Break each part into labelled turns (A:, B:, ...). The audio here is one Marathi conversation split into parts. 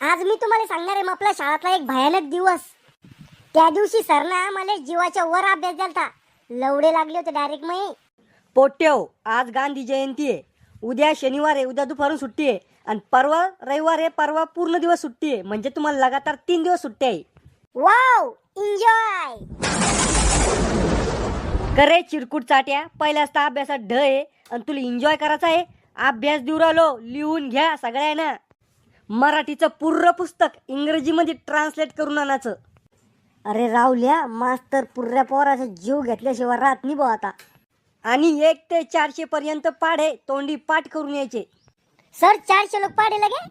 A: आज मी तुम्हाला सांगणार आहे आपल्या शाळेतला एक भयानक दिवस. त्या दिवशी सरना आम्हाला जीवाच्या वर अभ्यास द्यालता. लवडे लागले होते डायरेक्ट मी.
B: पोट्याओ, आज गांधी जयंती आहे. उद्या शनिवार आहे, उद्या दुपारून सुट्टी आहे. आणि परवा रविवार आहे, परवा पूर्ण दिवस सुट्टी आहे. म्हणजे तुम्हाला लगातार 3 दिवस सुट्टी आहे.
A: Wow, enjoy.
B: करे चिरकुट चाट्या, पहिल्याच तर अभ्यासात ढ आहे आणि तुला एन्जॉय करायचा आहे. अभ्यास देऊ राहिलो, लिहून घ्या सगळ्यांना. मराठीचं पूर्ण पुस्तक इंग्रजीमध्ये ट्रान्सलेट करून आणायचं.
A: अरे राहुल्या, मास्तर पुर्या पोराचा जीव घेतल्याशिवाय राहत नाही भाऊ आता.
B: आणि 1 ते 400 पर्यंत पाढे तोंडी पाठ करून यायचे.
A: सर 400 लोक पाडे लगे.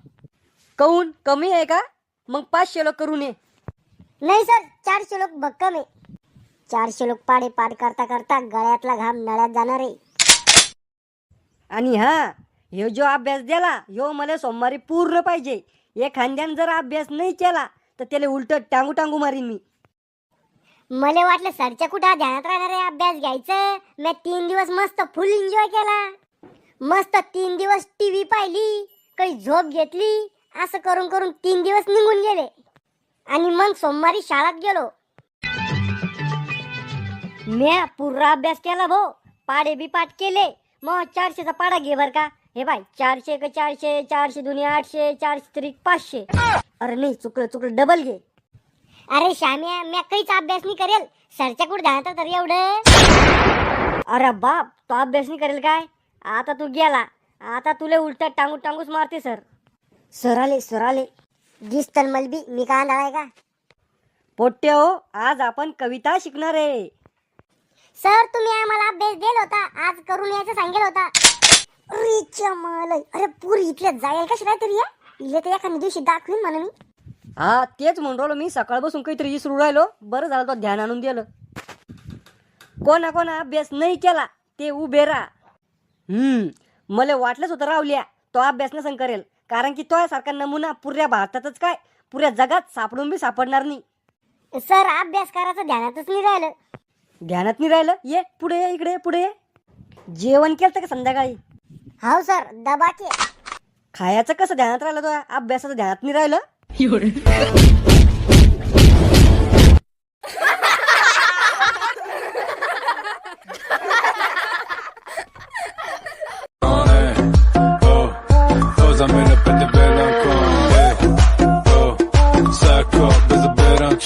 B: काऊन कमी आहे का? मग 500 लोक करून ये.
A: नाही सर, 400 लोक भक्कम आहे. 400 लोक पाडे पाठ करता करता गळ्यातला घाम नळ्यात जाणार आहे.
B: आणि ह्यो जो अभ्यास दिला ह्यो मला सोमवारी पूर्ण पाहिजे. एखाद्यानं जर अभ्यास नाही केला तर त्याला उलट टांगू टांगू मारीन मी.
A: मला वाटलं सरच्या कुठं ध्यानात राहणार आहे अभ्यास घ्यायचं. मी 3 दिवस मस्त फुल एन्जॉय केला. मस्त 3 दिवस टीव्ही पाहिली, काही झोप घेतली. असं करून करून 3 दिवस निघून गेले. आणि मग सोमवारी शाळेत गेलो.
B: म्या पूर्ण अभ्यास केला भाऊ. पाडे बी पाठ केले. मग 400चा पाडा घे बर का. हे बाय 400 का 400, 400 दुनी 800, 400 त्रिक 500.
A: अरे नाही, चुकलं डबल घे. अरे श्याम्या, मी काहीच अभ्यास नाही करेल. सरच्या कुठं ध्यानात तर एवढं.
B: अरे बाप, तो अभ्यास नाही करेल काय? आता तू गेला, आता तुला उलट टांगू टांगूच मारते सर.
A: सर आले दिसतन मलबी. मी का आंधळा का?
B: पोट्टे हो, आज आपण कविता शिकणार आहे.
A: सर तुम्ही आम्हाला अभ्यास दिला होता, आज करून यायचं सांगेल होता. अरे चमल, अरे पुरी इथल्या जाईल कशी काय तरी. इले तर एखाद्या दिवशी दाखवीन म्हणून मी.
B: तेच म्हणून राहिलो मी. सकाळ बसून काहीतरी विसरू राहिलो. बरं झालं तो ध्यान आणून दिलं. कोणा अभ्यास नाही केला ते उभे राहा. मला वाटलंच होतं रावल्या तो अभ्यास नसन करेल. कारण की तो सारखा नमुना पुऱ्या भारतातच काय पुऱ्या जगात सापडून बी सापडणार नाही.
A: सर अभ्यास करायचं ध्यानातच नाही राहिलं.
B: ध्यानात नाही राहिलं? ये पुढे ये, इकडे पुढे ये. जेवण केलं का संध्याकाळी?
A: हाव सर, दबा के.
B: खायचं कसं ध्यानात राहिलं? तो अभ्यासाचं ध्यानात नाही राहिलं.